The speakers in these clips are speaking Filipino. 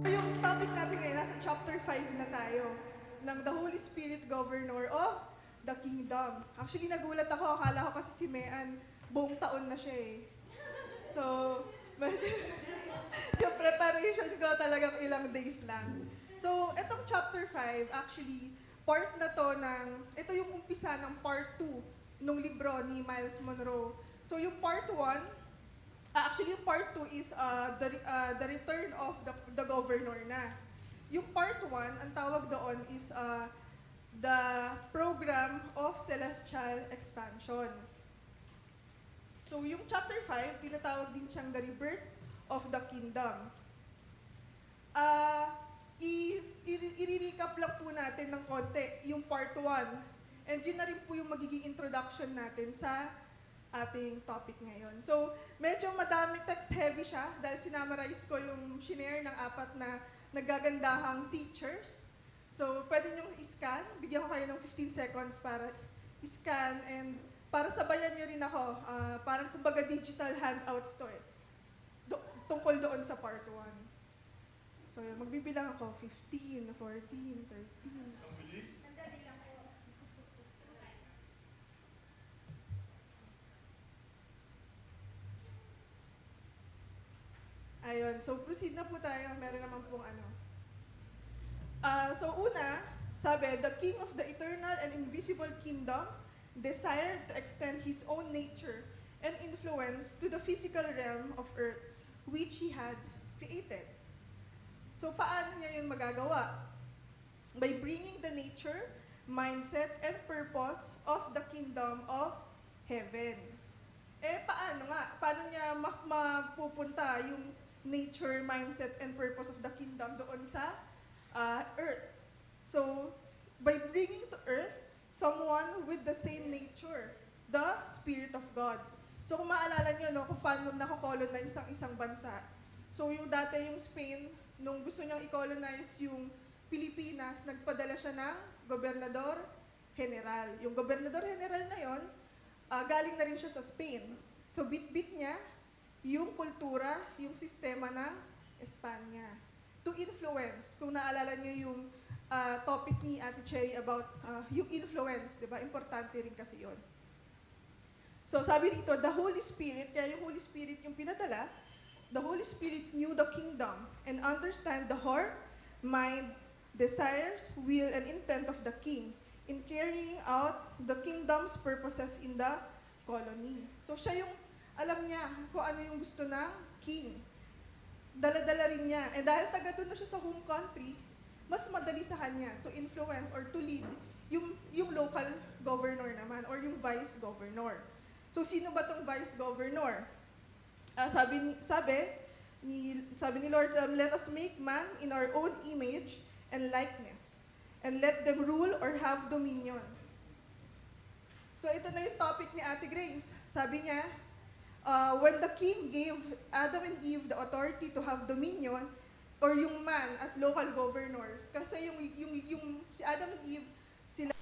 Yung topic natin ngayon, nasa chapter 5 na tayo, ng The Holy Spirit, Governor of the Kingdom. Actually, nagulat ako. Akala ko kasi si Mean, buong taon na siya eh. So, yung preparation ko talagang ilang days lang. So, etong chapter 5, actually, part na to ito yung umpisa ng part 2 nung libro ni Miles Monroe. So, yung part 1, actually, yung part 2 is the return of the governor na. Yung part 1, ang tawag doon is the program of celestial expansion. So, yung chapter 5, tinatawag din siyang the rebirth of the kingdom. I-recap lang po natin ng konti yung part 1. And yun na rin po yung magiging introduction natin sa ating topic ngayon. So, medyo madami text-heavy siya dahil sinamarize ko yung shinare ng 4 na nagagandahang teachers. So, pwede nyo i-scan. Bigyan ko kayo ng 15 seconds para i-scan and para sabayan nyo rin ako. Parang kumbaga digital handouts to eh. Tungkol doon sa part 1. So, magbibilang ako. 15, 14, 13. Ayun. So, proceed na po tayo. Meron naman pong ano. So, una, sabi, the King of the eternal and invisible kingdom desired to extend his own nature and influence to the physical realm of earth, which he had created. So, paano niya yun magagawa? By bringing the nature, mindset, and purpose of the kingdom of heaven. Paano nga? Paano niya mapupunta yung nature, mindset, and purpose of the kingdom doon sa earth? So, by bringing to earth someone with the same nature, the Spirit of God. So, kung maalala nyo, no, kung paano nakakolonize ang isang bansa. So, yung dati yung Spain, nung gusto niyang i-colonize yung Pilipinas, nagpadala siya ng gobernador general. Yung gobernador general na yon, galing na rin siya sa Spain. So, bit-bit niya yung kultura, yung sistema ng Espanya. To influence, kung naalala niyo yung topic ni Ate Cherry about yung influence, di ba? Importante rin kasi yon. So, sabi rito, the Holy Spirit, kaya yung Holy Spirit yung pinadala, the Holy Spirit knew the kingdom and understand the heart, mind, desires, will, and intent of the king in carrying out the kingdom's purposes in the colony. So, siya yung alam niya kung ano yung gusto ng king. Dala-dala rin niya. And dahil taga doon na siya sa home country, mas madali sa kanya to influence or to lead yung local governor naman or yung vice governor. So, sino ba tong vice governor? Sabi ni Lord, let us make man in our own image and likeness, and let them rule or have dominion. So, ito na yung topic ni Ate Grace. Sabi niya, when the king gave Adam and Eve the authority to have dominion, or yung man as local governors, kasi yung si Adam and Eve, sila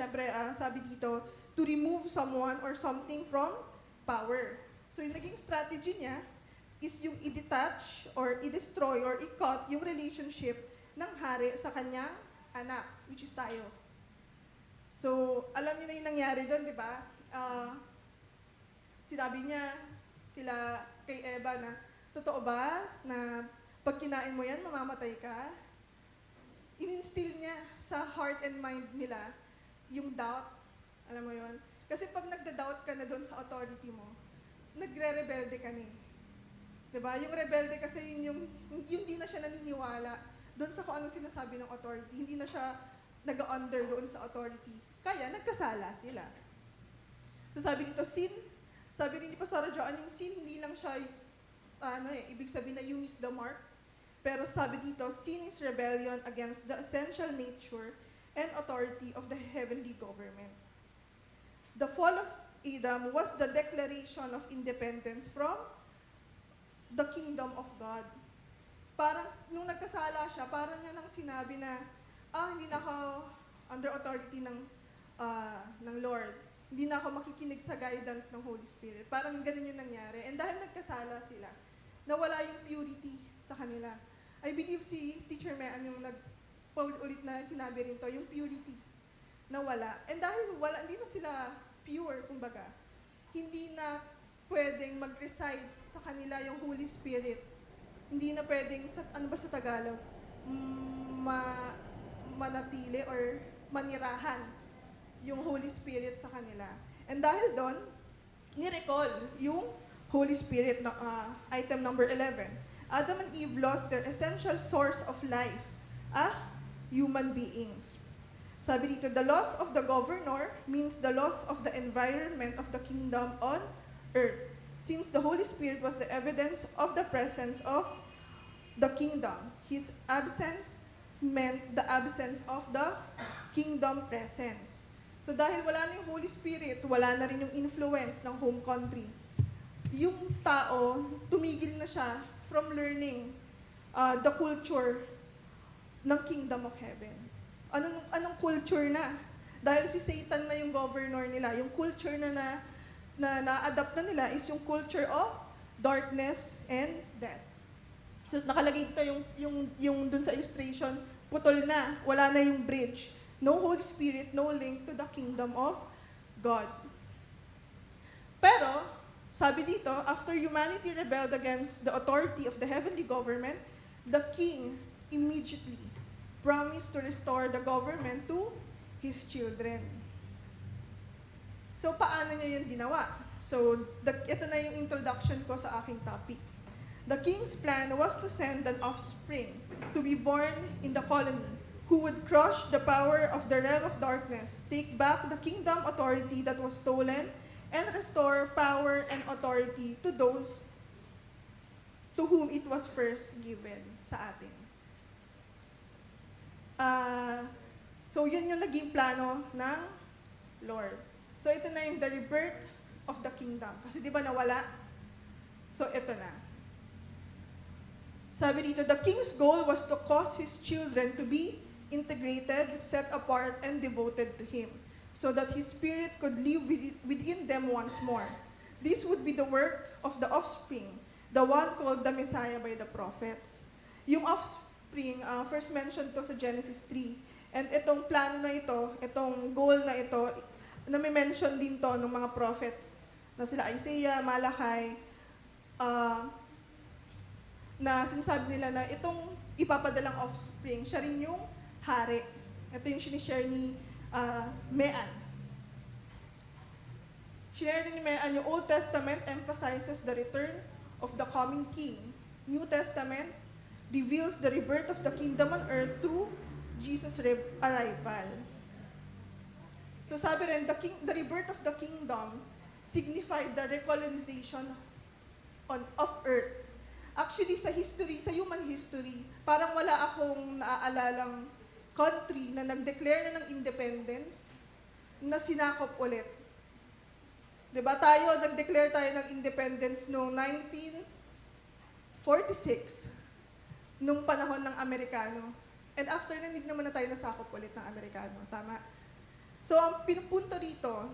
syempre, sabi dito, to remove someone or something from power. So yung naging strategy niya is yung i-detach or i-destroy or i-cut yung relationship ng hari sa kanyang anak, which is tayo. So, alam niyo na yung nangyari doon, di ba? Sinabi niya kay Eva na, totoo ba na pag kinain mo yan, mamamatay ka? In-instill niya sa heart and mind nila yung doubt. Alam mo yon? Kasi pag nagda-doubt ka na doon sa authority mo, nagre-rebelde ka na eh. Diba? Yung rebelde kasi yung di na siya naniniwala doon sa kung anong sinasabi ng authority. Hindi na siya nag-under doon sa authority. Kaya nagkasala sila. So sabi dito, sin, sabi rin ni Pastor Joan, yung sin hindi lang siya, ibig sabihin na you miss the mark. Pero sabi dito, sin is rebellion against the essential nature and authority of the heavenly government. The fall of Adam was the declaration of independence from the kingdom of God. Parang, nung nagkasala siya, parang niya nang sinabi na, hindi na ako under authority ng Lord. Hindi na ako makikinig sa guidance ng Holy Spirit. Parang ganun yung nangyari. And dahil nagkasala sila, nawala yung purity sa kanila. I believe si Teacher Mean yung ulit na sinabi rin to, yung purity, nawala. And dahil hindi na sila pure, kumbaga, hindi na pwedeng mag-reside sa kanila yung Holy Spirit. Hindi na pwedeng, ano ba sa Tagalog? Manatili or manirahan yung Holy Spirit sa kanila. And dahil doon, ni-recall yung Holy Spirit na item number 11. Adam and Eve lost their essential source of life as human beings. Sabi dito, the loss of the governor means the loss of the environment of the kingdom on earth. Since the Holy Spirit was the evidence of the presence of the kingdom, His absence meant the absence of the kingdom presence. So dahil wala na yung Holy Spirit, wala na rin yung influence ng home country. Yung tao, tumigil na siya from learning the culture ng kingdom of heaven. Anong culture na? Dahil si Satan na yung governor nila, yung culture na na-adapt na nila is yung culture of darkness and death. So nakalagay dito yung dun sa illustration, putol na, wala na yung bridge. No Holy Spirit, no link to the kingdom of God. Pero, sabi dito, after humanity rebelled against the authority of the heavenly government, the king immediately promised to restore the government to his children. So, paano niya yun ginawa? So, ito na yung introduction ko sa aking topic. The king's plan was to send an offspring to be born in the colony who would crush the power of the realm of darkness, take back the kingdom authority that was stolen, and restore power and authority to those to whom it was first given sa atin. So, yun yung naging plano ng Lord. So, ito na yung the rebirth of the kingdom. Kasi di ba nawala? So, ito na. Sabi dito, the king's goal was to cause his children to be integrated, set apart, and devoted to him, so that his spirit could live within them once more. This would be the work of the offspring, the one called the Messiah by the prophets. Yung offspring, first mentioned to sa Genesis 3. And itong plano na ito, itong goal na ito, nami-mention din to ng mga prophets na sila Isaiah, Malachi, na sinasabi nila na itong ipapadalang offspring, siya rin yung hari. Ito yung sinishare ni Mean. Sinare ni Mean, yung Old Testament emphasizes the return of the coming king. New Testament reveals the rebirth of the kingdom on earth through Jesus' arrival. So sabi rin, the rebirth of the kingdom signified the recolonization of earth. Actually, sa history, sa human history, parang wala akong naaalalang country na nag-declare na ng independence na sinakop ulit. Diba tayo, nag-declare tayo ng independence noong 1946, nung panahon ng Amerikano. And after na, hindi naman na tayo nasakop ulit ng Amerikano. Tama? So, ang pinupunto rito,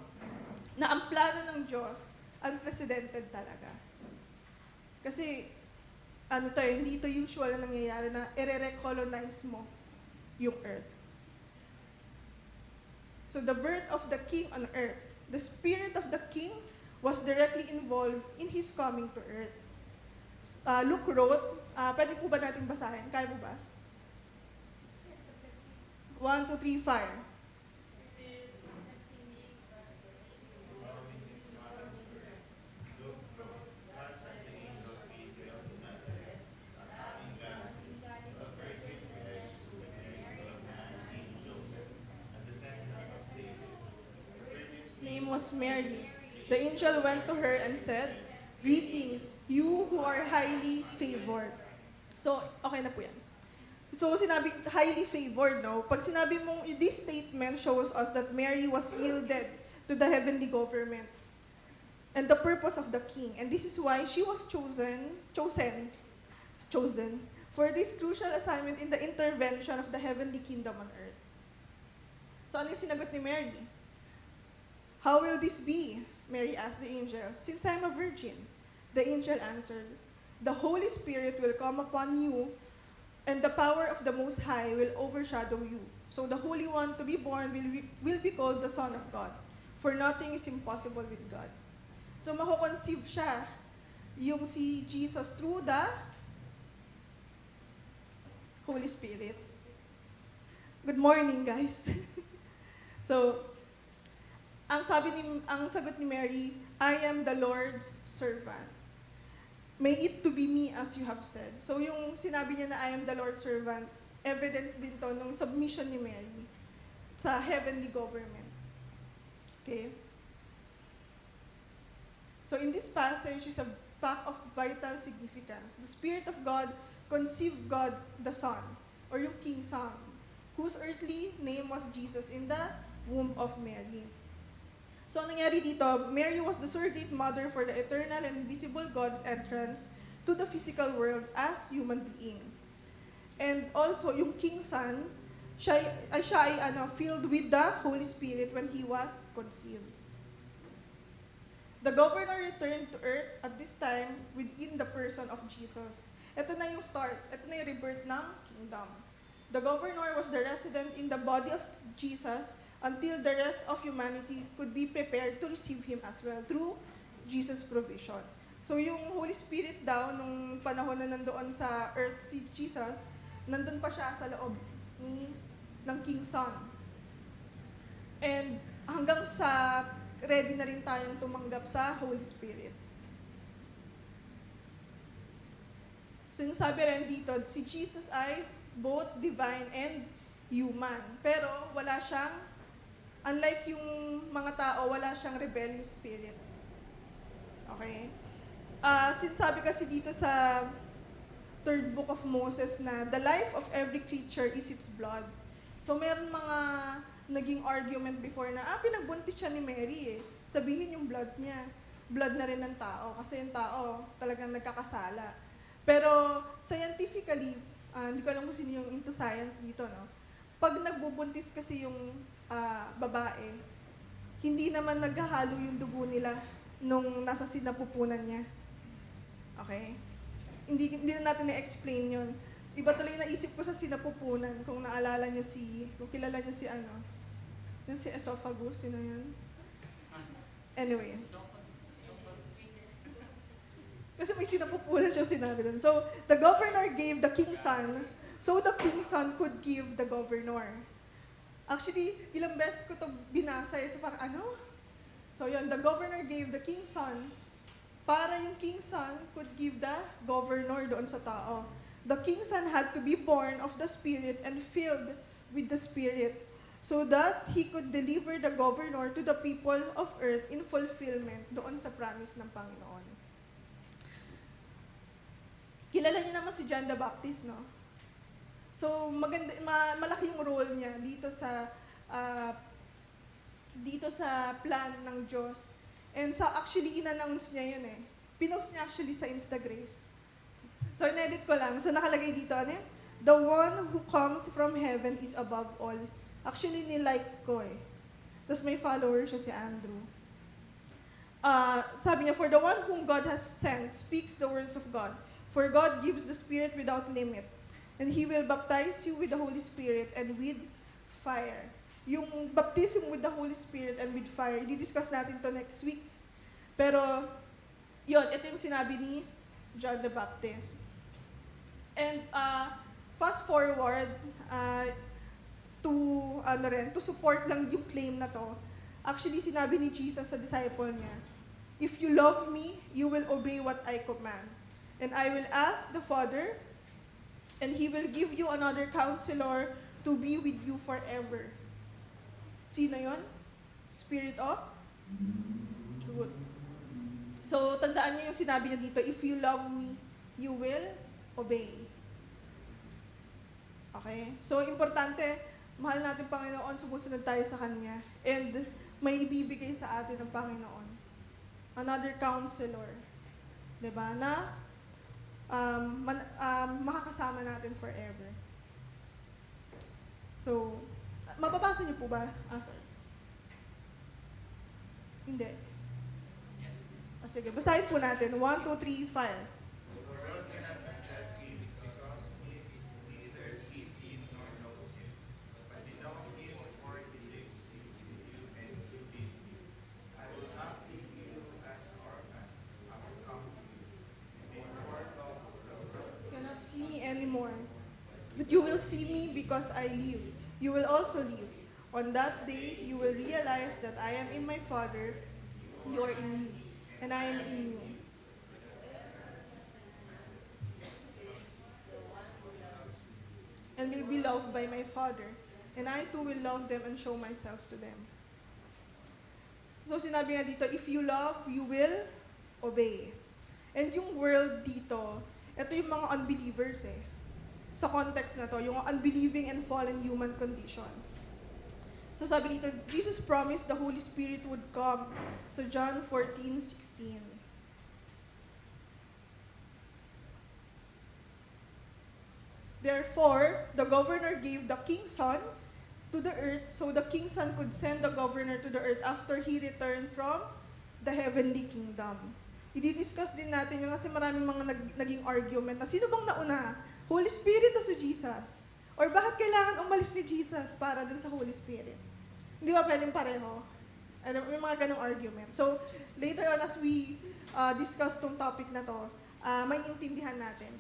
na ang plano ng Diyos, unprecedented talaga. Kasi, hindi ito usual na nangyayari na i-recolonize mo yung earth. So, the birth of the king on earth, the spirit of the king was directly involved in his coming to earth. Luke wrote, pwede po ba natin basahin? Kaya mo ba? 1, 2, 3, 5. Name was Mary. The angel went to her and said, "Greetings, you who are highly favored." So, okay na po yan. So, sinabi, highly favored, no? Pag sinabi mong, this statement shows us that Mary was yielded to the heavenly government and the purpose of the king. And this is why she was chosen for this crucial assignment in the intervention of the heavenly kingdom on earth. So, ano yung sinagot ni Mary? "How will this be?" Mary asked the angel. "Since I am a virgin." The angel answered, "The Holy Spirit will come upon you, and the power of the Most High will overshadow you. So the Holy One to be born will be called the Son of God. For nothing is impossible with God." So makukonceive siya, yung si Jesus through the Holy Spirit. Good morning, guys. So, ang sagot ni Mary, "I am the Lord's servant. May it to be me as you have said." So yung sinabi niya na I am the Lord's servant, evidence din to ng submission ni Mary sa heavenly government. Okay? So in this passage is a fact of vital significance. The Spirit of God conceived God the Son, or yung King Son, whose earthly name was Jesus in the womb of Mary. So, ang nangyari dito, Mary was the surrogate mother for the eternal and invisible God's entrance to the physical world as human being. And also, yung King Son, siya ay filled with the Holy Spirit when he was conceived. The governor returned to earth at this time within the person of Jesus. Ito na yung start. Ito na yung rebirth ng kingdom. The governor was the resident in the body of Jesus until the rest of humanity could be prepared to receive Him as well through Jesus' provision. So yung Holy Spirit daw, nung panahon na nandoon sa earth si Jesus, nandun pa siya sa loob ng King Son. And hanggang sa ready na rin tayong tumanggap sa Holy Spirit. So yung sabi rin dito, si Jesus ay both divine and human. Pero wala siyang, unlike yung mga tao, wala siyang rebellious spirit. Okay? Sinasabi kasi dito sa third book of Moses na the life of every creature is its blood. So meron mga naging argument before na, pinagbuntis siya ni Mary eh. Sabihin yung blood niya. Blood na rin ng tao. Kasi yung tao talagang nagkakasala. Pero scientifically, hindi ko alam kung sino yung into science dito, no? Pag nagbubuntis kasi yung babae, hindi naman naghahalo yung dugo nila nung nasa sinapupunan niya. Okay? Hindi na natin na-explain yun. Iba tuloy naisip ko sa sinapupunan, kung naalala nyo kung kilala nyo yung si esophagus, sino yun? Anyway. Kasi may sinapupunan siya sinabi dun. So, the governor gave the king's son, so the king's son could give the governor. Actually, ilang beses ko ito binasa so parang So yun, the governor gave the king's son para yung king's son could give the governor doon sa tao. The king's son had to be born of the Spirit and filled with the Spirit so that he could deliver the governor to the people of earth in fulfillment doon sa promise ng Panginoon. Kilala niyo naman si John the Baptist, no? So, malaking role niya dito sa plan ng Diyos. And actually, in-announce niya yun eh. Pinost niya actually sa Instagrace. So, in-edit ko lang. So, nakalagay dito, "The one who comes from heaven is above all." Actually, nilike ko eh. Tapos may follower siya si Andrew. Sabi niya, for the one whom God has sent speaks the words of God. For God gives the Spirit without limit. And He will baptize you with the Holy Spirit and with fire. Yung baptism with the Holy Spirit and with fire, i-discuss natin to next week. Pero, yun, ito yung sinabi ni John the Baptist. And fast forward to support lang yung claim na to. Actually, sinabi ni Jesus sa disciple niya, if you love me, you will obey what I command. And I will ask the Father, and He will give you another counselor to be with you forever. Sino yun? Spirit of truth. So, tandaan niyo yung sinabi niya dito, if you love me, you will obey. Okay? So, importante, mahal natin Panginoon, sumusunod tayo sa Kanya. And may ibibigay sa atin ng Panginoon. Another counselor. Diba? Na makakasama natin forever. So, mababasa niyo po ba? Sorry. Hindi. Sige, basahin po natin. 1, 2, 3, fire. Cannot see me anymore. But you will see me because I live. You will also live. On that day, you will realize that I am in my Father, you are in me, and I am in you. And will be loved by my Father, and I too will love them and show myself to them. So sinabi nga dito, if you love, you will obey. And yung world dito, ito yung mga unbelievers Sa context na to, yung unbelieving and fallen human condition. So sabi dito, Jesus promised the Holy Spirit would come. So John 14:16. Therefore, the governor gave the king's son to the earth, so the king's son could send the governor to the earth after he returned from the heavenly kingdom. I-discuss din natin yung kasi maraming mga naging argument na sino bang nauna? Holy Spirit o si Jesus? Or bakit kailangan umalis ni Jesus para dun sa Holy Spirit? Hindi ba pwedeng pareho? May mga ganong argument. So, later on as we discuss tong topic na to, may intindihan natin.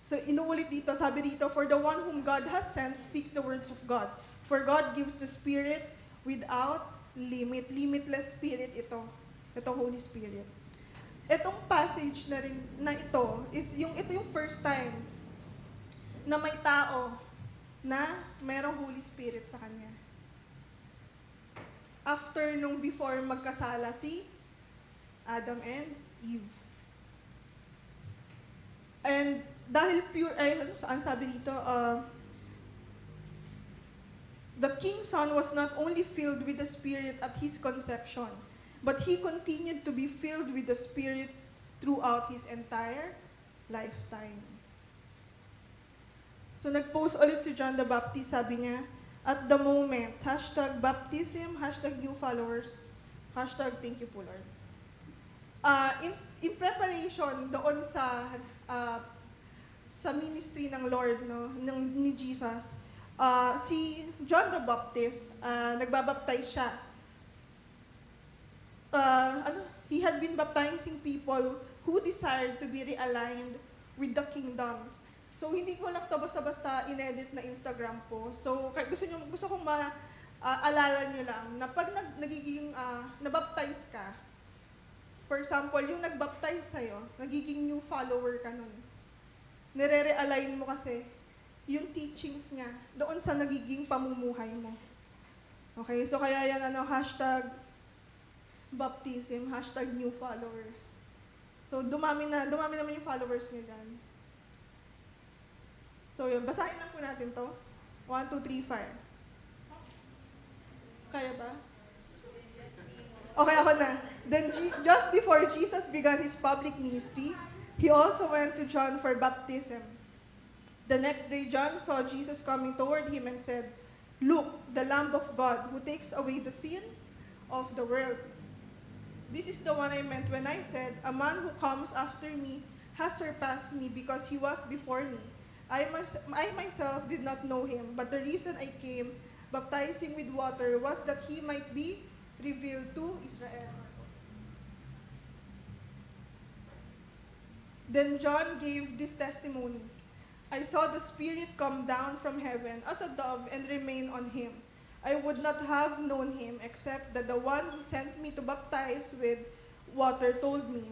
So, inuulit dito, sabi dito, for the one whom God has sent speaks the words of God. For God gives the Spirit without limit. Limitless Spirit ito. Ito, Holy Spirit. Itong passage na rin na ito ito yung first time na may tao na merong Holy Spirit sa kanya. After nung before magkasala si Adam and Eve. And dahil pure, saan sabi dito, the king's son was not only filled with the Spirit at his conception, but he continued to be filled with the Spirit throughout his entire lifetime. So nag-post ulit si John the Baptist, sabi niya, at the moment, #baptism, #new followers, #thank you po Lord. In preparation doon sa ministry ng Lord, ni Jesus, si John the Baptist, nagbabaptize siya. He had been baptizing people who desired to be realigned with the kingdom. So, hindi ko lang ito basta-basta in-edit na Instagram post. So, gusto kong maalala nyo lang na pag nabaptize ka, for example, yung nagbaptize sa'yo, nagiging new follower ka nun. Nire-realign mo kasi yung teachings niya doon sa nagiging pamumuhay mo. Okay? So, kaya yan, #baptism, #new followers. So, dumami naman yung followers niyo dyan. So, yun. Basahin lang po natin to. 1, 2, 3, 5. Kaya ba? Okay, ako na. Then, just before Jesus began his public ministry, he also went to John for baptism. The next day, John saw Jesus coming toward him and said, "Look, the Lamb of God who takes away the sin of the world. This is the one I meant when I said, a man who comes after me has surpassed me because he was before me. I myself did not know him, but the reason I came baptizing with water was that he might be revealed to Israel. Then John gave this testimony. I saw the Spirit come down from heaven as a dove and remain on him. I would not have known him except that the one who sent me to baptize with water told me,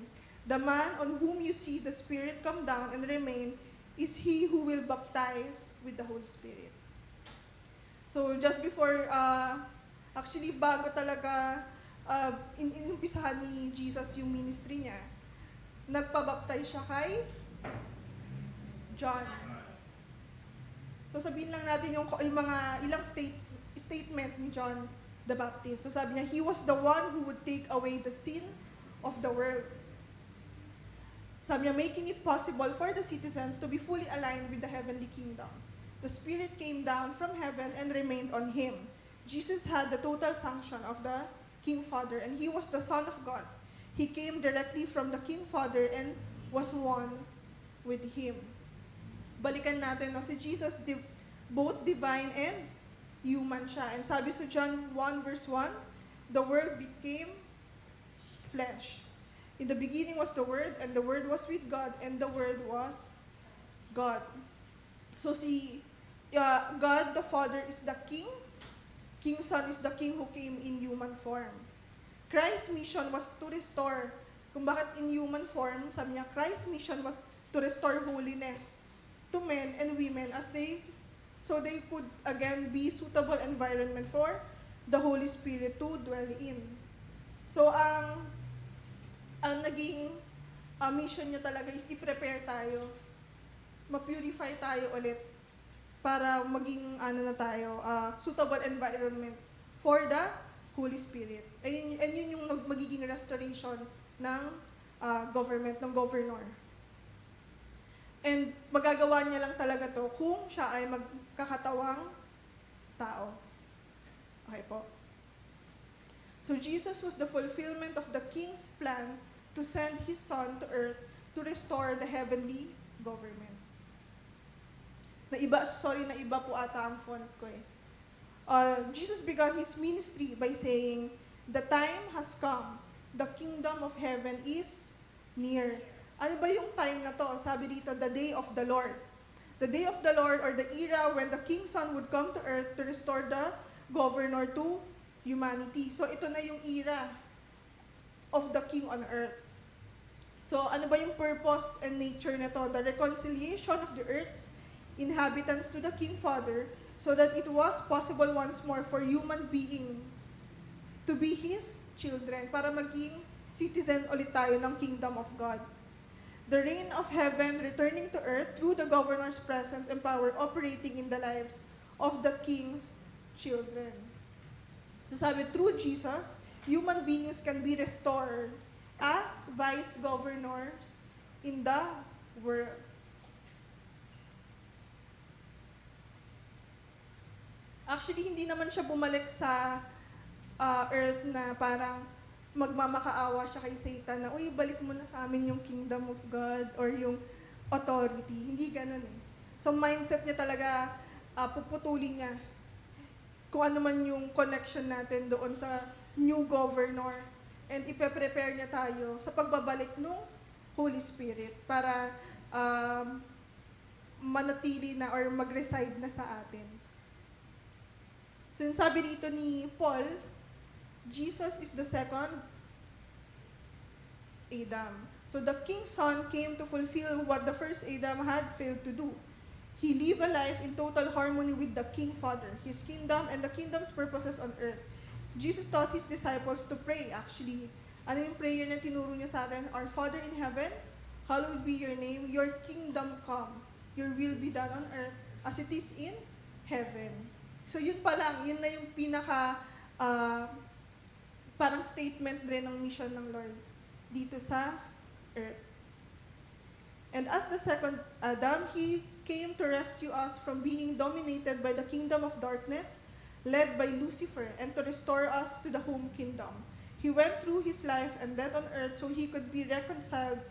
the man on whom you see the Spirit come down and remain is he who will baptize with the Holy Spirit. So just before, actually bago talaga inumpisahan ni Jesus yung ministry niya, nagpabaptize siya kay John. So sabihin lang natin yung mga ilang statement ni John the Baptist. So sabi niya, he was the one who would take away the sin of the world. Sabi niya, making it possible for the citizens to be fully aligned with the heavenly kingdom. The Spirit came down from heaven and remained on him. Jesus had the total sanction of the King Father, and he was the Son of God. He came directly from the King Father and was one with him. Balikan natin, no, si Jesus, both divine and human siya. And sabi sa John 1 verse 1, the Word became flesh. In the beginning was the Word, and the Word was with God, and the Word was God. So God the Father is the King. King Son is the King who came in human form. Christ's mission was to restore. Kung bakit in human form, sabi niya, Christ's mission was to restore holiness to men and women so they could again be suitable environment for the Holy Spirit to dwell in. So ang naging mission niya talaga is i-prepare tayo, ma-purify tayo ulit para maging suitable environment for the Holy Spirit. And yun yung magiging restoration ng government, ng governor. And magagawa niya lang talaga to kung siya ay magkakatawang tao. Okay po. So Jesus was the fulfillment of the King's plan to send His Son to earth to restore the heavenly government. Naiba po ata ang font ko eh. Jesus began His ministry by saying, the time has come, the kingdom of heaven is near. Ano ba yung time na to? Sabi dito, the day of the Lord. The day of the Lord, or the era when the King's Son would come to earth to restore the governor to humanity. So ito na yung era of the King on earth. So ano ba yung purpose and nature nito? The reconciliation of the earth's inhabitants to the King Father, so that it was possible once more for human beings to be His children, para maging citizen ulit tayo ng kingdom of God. The reign of heaven returning to earth through the governor's presence and power operating in the lives of the King's children. So sabi, through Jesus, human beings can be restored as vice governors in the world. Actually, hindi naman siya bumalik sa earth na parang magmamakaawa siya kay Satan na, uy, balik mo na sa amin yung kingdom of God or yung authority. Hindi ganun eh. So mindset niya talaga, puputulin niya kung ano man yung connection natin doon sa new governor, and ipe-prepare niya tayo sa pagbabalik ng Holy Spirit para manatili na or mag-reside na sa atin. So yung sabi dito ni Paul, Jesus is the second Adam. So the King's Son came to fulfill what the first Adam had failed to do. He lived a life in total harmony with the King Father, His kingdom, and the kingdom's purposes on earth. Jesus taught His disciples to pray, actually. Ano yung prayer na tinuro niya sa atin? Our Father in heaven, hallowed be your name, your kingdom come, your will be done on earth as it is in heaven. So yun pa lang, yun na yung pinaka parang statement rin ng mission ng Lord dito sa earth. And as the second Adam, He came to rescue us from being dominated by the kingdom of darkness, led by Lucifer, and to restore us to the home kingdom. He went through his life and death on earth so he could be reconciled,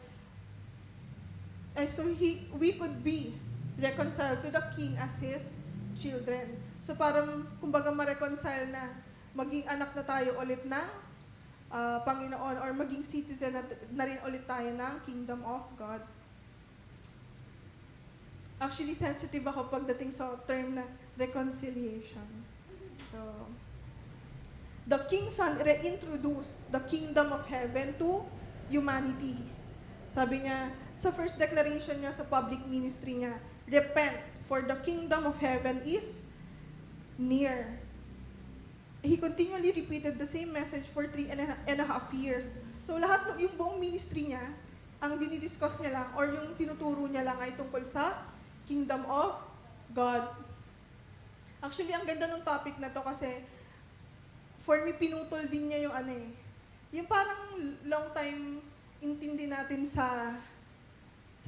we could be reconciled to the King as his children. So parang, kumbaga ma-reconcile na, maging anak na tayo ulit ng Panginoon, or maging citizen na rin ulit tayo ng Kingdom of God. Actually, sensitive ako pagdating sa term na reconciliation. So, the King's Son reintroduced the kingdom of heaven to humanity. Sabi niya, sa first declaration niya sa public ministry niya, repent, for the kingdom of heaven is near. He continually repeated the same message for 3.5 years. So lahat, yung buong ministry niya, ang dinidiscuss niya lang, or yung tinuturo niya lang ay tungkol sa kingdom of God. Actually, ang ganda ng topic na to kasi, for me, pinutol din niya yung yung parang long time intindi natin sa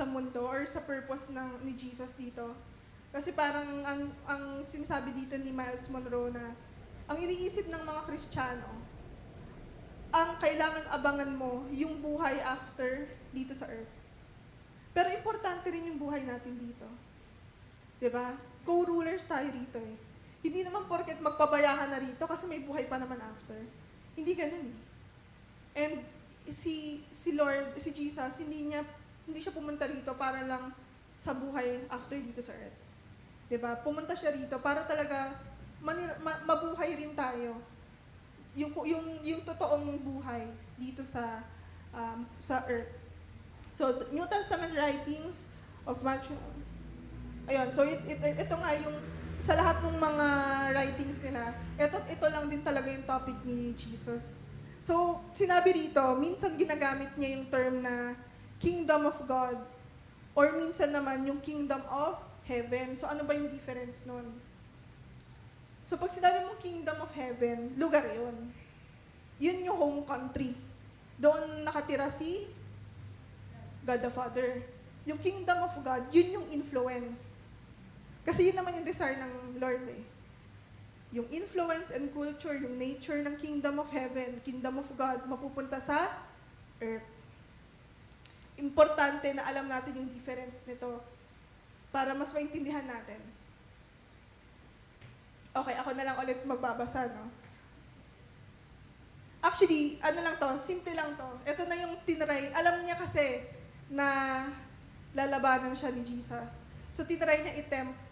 mundo or sa purpose ni Jesus dito. Kasi parang ang sinasabi dito ni Miles Monroe na ang iniisip ng mga Kristiyano, ang kailangan abangan mo yung buhay after dito sa earth. Pero importante rin yung buhay natin dito. 'Di ba? Co-rulers tayo rito eh. Hindi naman porket magpabayahan na rito kasi may buhay pa naman after. Hindi ganoon eh. And si Lord, si Jesus, hindi siya pumunta rito para lang sa buhay after dito sa earth. 'Di ba? Pumunta siya rito para talaga mabuhay rin tayo. Yung totoong buhay dito sa earth. So, New Testament writings of Matthew. Ayun, so ito nga yung sa lahat ng mga writings nila, ito lang din talaga yung topic ni Jesus. So, sinabi rito, minsan ginagamit niya yung term na kingdom of God, or minsan naman yung kingdom of heaven. So, ano ba yung difference nun? So, pag sinabi mong kingdom of heaven, lugar yun. Yun yung home country. Doon nakatira si God the Father. Yung kingdom of God, yun yung influence. Kasi yun naman yung desire ng Lord eh. Yung influence and culture, yung nature ng kingdom of heaven, kingdom of God, mapupunta sa earth. Importante na alam natin yung difference nito para mas maintindihan natin. Okay, ako na lang ulit magbabasa, no? Actually, ano lang to, simple lang to. Ito na yung tinry. Alam niya kasi na lalabanan siya ni Jesus. So, tinry niya i-tempt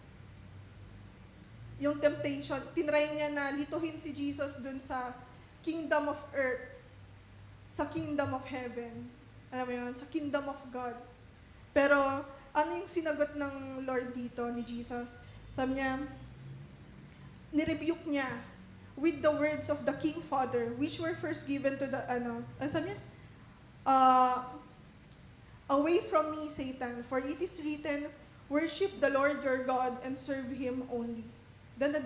yung temptation. Tinry niya na lituhin si Jesus dun sa kingdom of earth, sa kingdom of heaven. Alam mo yun? Sa kingdom of God. Pero, ano yung sinagot ng Lord dito, ni Jesus? Sabi niya, nirebuke niya with the words of the King Father, which were first given to the, sabi niya? Away from me, Satan, for it is written, worship the Lord your God and serve Him only. Then the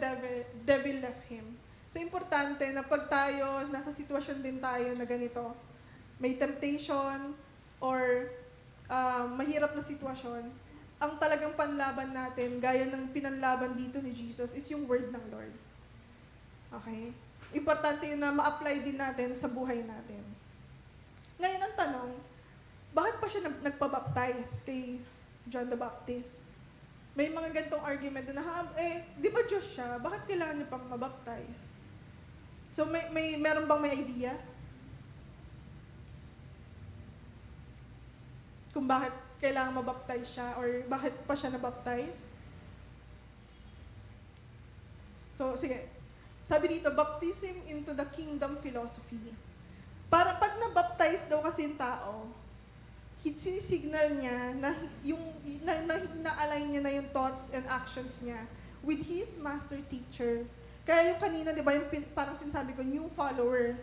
devil left him. So, importante na pag tayo, nasa sitwasyon din tayo na ganito, may temptation, or mahirap na sitwasyon, ang talagang panlaban natin, gaya ng pinanlaban dito ni Jesus, is yung word ng Lord. Okay? Importante yun na ma-apply din natin sa buhay natin. Ngayon ang tanong, bakit pa siya nagpabaptize kay John the Baptist? May mga gantong argument na, di ba Diyos siya? Bakit kailangan niya pang mabaptize? So, meron bang may idea? Kung bakit kailangan mabaptize siya or bakit pa siya nabaptize? So, sige. Sabi dito, baptism into the kingdom philosophy. Para pag nabaptize daw kasi yung tao, sinisignal niya na ina-align niya na yung thoughts and actions niya with his master teacher. Kaya yung kanina, di ba, yung parang sinasabi ko, new follower.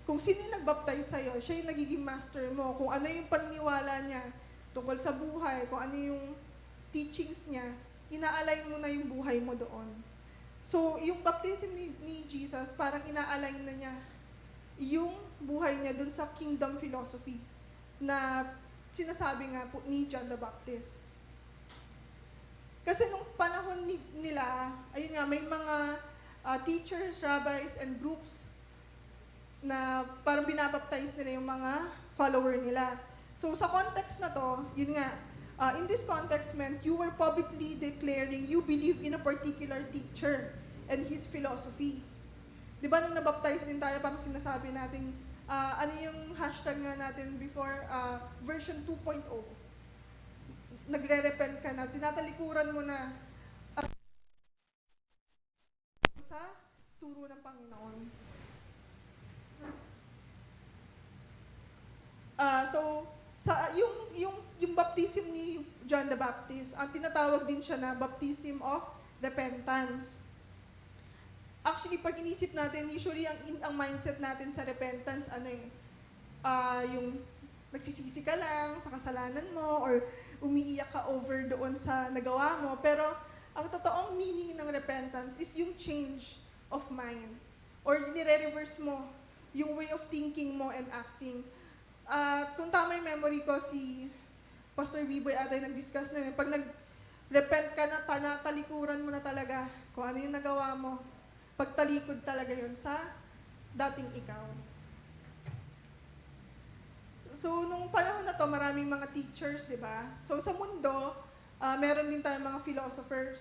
Kung sino yung nag-baptize sa'yo, siya yung nagiging master mo. Kung ano yung paniniwala niya tungkol sa buhay, kung ano yung teachings niya, ina-align mo na yung buhay mo doon. So, yung baptism ni Jesus, parang ina-align na niya yung buhay niya doon sa kingdom philosophy na sinasabi nga po ni John the Baptist. Kasi nung panahon nila, ayun nga, may mga teachers, rabbis, and groups na parang binabaptize nila yung mga follower nila. So sa context na to, yun nga, in this context meant you were publicly declaring you believe in a particular teacher and his philosophy. Di ba nung nabaptize din tayo, parang sinasabi natin, ano yung hashtag nga natin before, version 2.0. Nagre-repent ka na, tinatalikuran mo na sa turo ng Panginoon. So, yung baptism ni John the Baptist, ang tinatawag din siya na baptism of repentance. Actually, pag inisip natin, usually ang mindset natin sa repentance, yung nagsisisi ka lang sa kasalanan mo or umiiyak ka over doon sa nagawa mo. Pero ang totoong meaning ng repentance is yung change of mind or nire-reverse mo yung way of thinking mo and acting. Kung tama yung memory ko, si Pastor Biboy atay nag-discuss na yun. Pag nag-repent ka na, talikuran mo na talaga kung ano yung nagawa mo. Pagtalikod talaga yun sa dating ikaw. So, nung panahon na to, maraming mga teachers, di ba? So, sa mundo, meron din tayong mga philosophers.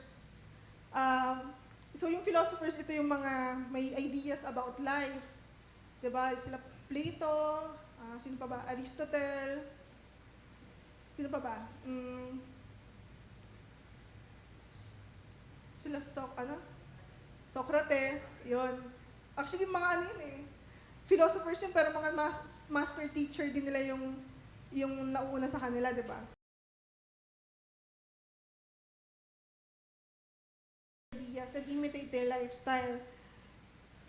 So, yung philosophers, ito yung mga may ideas about life. Di ba? Sila Plato, sino pa ba? Aristotle. Sino pa ba? Sila Socrates, yun. Actually, mga philosophers yun, pero mga master teacher din nila yung nauna sa kanila, di ba? Ideas and imitate their lifestyle.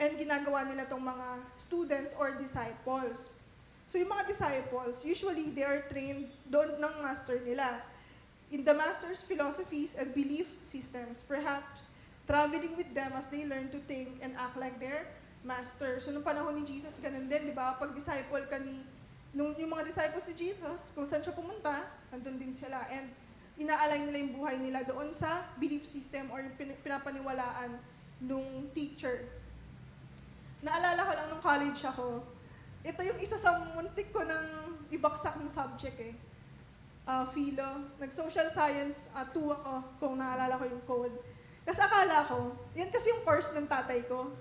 And ginagawa nila tong mga students or disciples. So yung mga disciples, usually they are trained doon ng master nila in the master's philosophies and belief systems, perhaps traveling with them as they learn to think and act like their master. So nung panahon ni Jesus, ganun din, di ba? Pag disciple ka yung mga disciples ni Jesus, kung saan siya pumunta, nandun din sila. And inaalay nila yung buhay nila doon sa belief system or pinapaniwalaan nung teacher. Naalala ko lang nung college ako, ito yung isa sa muntik ko ng ibaksak ng subject philo. Nag-social science 2 ako, kung naalala ko yung code. Kasi akala ko, yan kasi yung course ng tatay ko.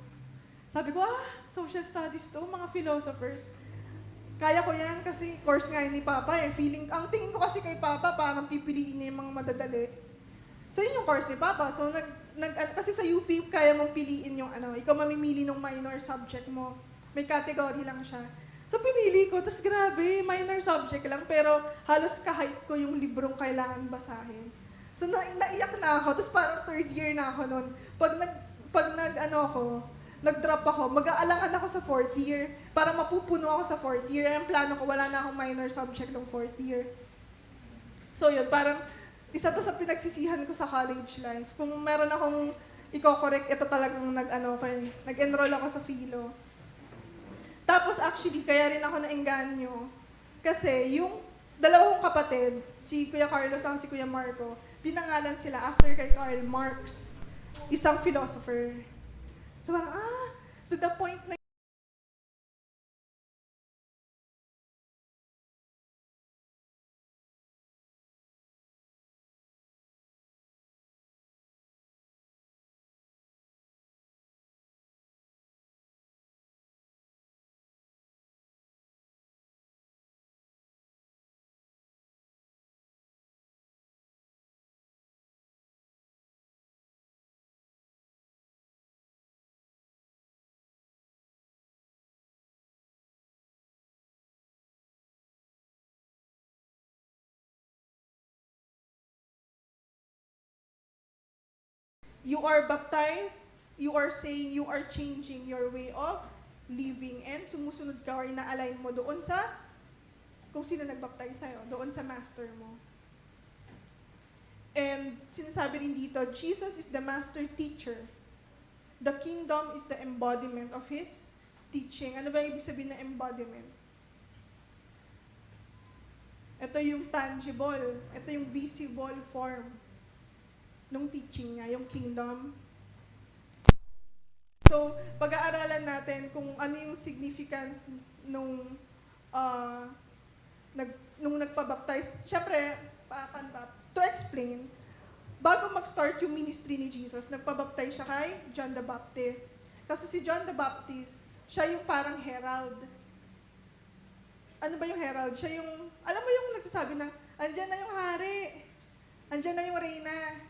Sabi ko, social studies to, mga philosophers. Kaya ko yan kasi course nga ni Papa ang tingin ko kasi kay Papa, parang pipiliin niya yung mga madadali. So yun yung course ni Papa. So kasi sa UP, kaya mong piliin yung ikaw mamimili ng minor subject mo. May category lang siya. So pinili ko, tapos grabe, minor subject lang, pero halos ka-hype ko yung librong kailangan basahin. So naiyak na ako, tapos parang 3rd year na ako noon. Nag-drop ako, mag-aalangan ako sa 4th year para mapupuno ako sa 4th year. Ang plano ko, wala na akong minor subject ng 4th year. So yun, parang isa to sa pinagsisihan ko sa college life. Kung meron akong i-correct, ito talagang nag-enroll ako sa philo. Tapos actually, kaya rin ako naengganyo. Kasi yung dalawang kapatid, si Kuya Carlos at si Kuya Marco, pinangalan sila after kay Karl Marx, isang philosopher. So parang, to the point na you are baptized, you are saying you are changing your way of living and sumusunod ka or ina-align mo doon sa kung sino nag-baptize sa'yo, doon sa master mo. And sinasabi rin dito, Jesus is the master teacher. The kingdom is the embodiment of His teaching. Ano ba yung ibig sabihin ng embodiment? Ito yung tangible, ito yung visible form nung teaching niya, yung kingdom. So, pag-aaralan natin kung ano yung significance nung nung nagpabaptize. Siyempre, to explain, bago mag-start yung ministry ni Jesus, nagpabaptize siya kay John the Baptist. Kasi si John the Baptist, siya yung parang herald. Ano ba yung herald? Siya yung, alam mo yung nagsasabi ng, andyan na yung hari, andyan na yung reyna.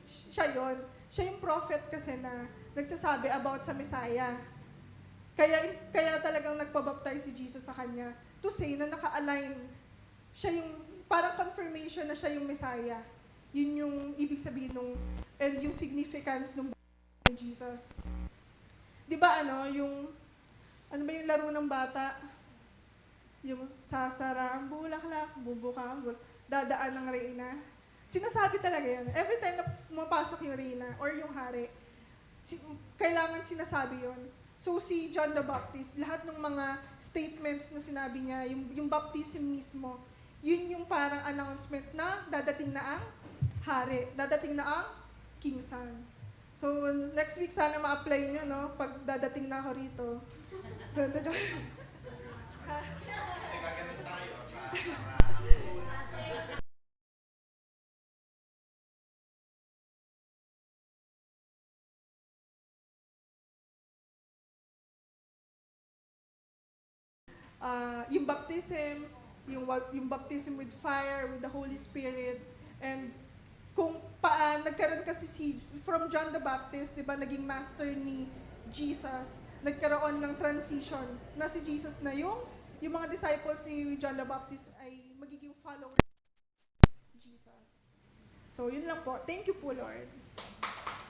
Siya yon. Siya yung prophet kasi na nagsasabi about sa Messiah. Kaya talagang nagpabaptize si Jesus sa kanya to say na naka-align. Siya yung, parang confirmation na siya yung Messiah. Yun yung ibig sabihin nung, and yung significance ng ni Jesus. Di ba ano ba yung laro ng bata? Yung sasara ang bulaklak, bubuka ang dadaan ng reyna. Sinasabi talaga yun. Every time na pumapasok yung reyna or yung hari, kailangan sinasabi yun. So si John the Baptist, lahat ng mga statements na sinabi niya, yung baptism mismo, yun yung parang announcement na dadating na ang hari, dadating na ang King Son. So next week sana ma-apply nyo, no? Pag dadating na ako rito. Yung baptism, yung baptism with fire, with the Holy Spirit, and kung nagkaroon kasi from John the Baptist, di ba, naging master ni Jesus, nagkaroon ng transition na si Jesus na yung mga disciples ni John the Baptist ay magiging followers of Jesus. So, yun lang po. Thank you po, Lord.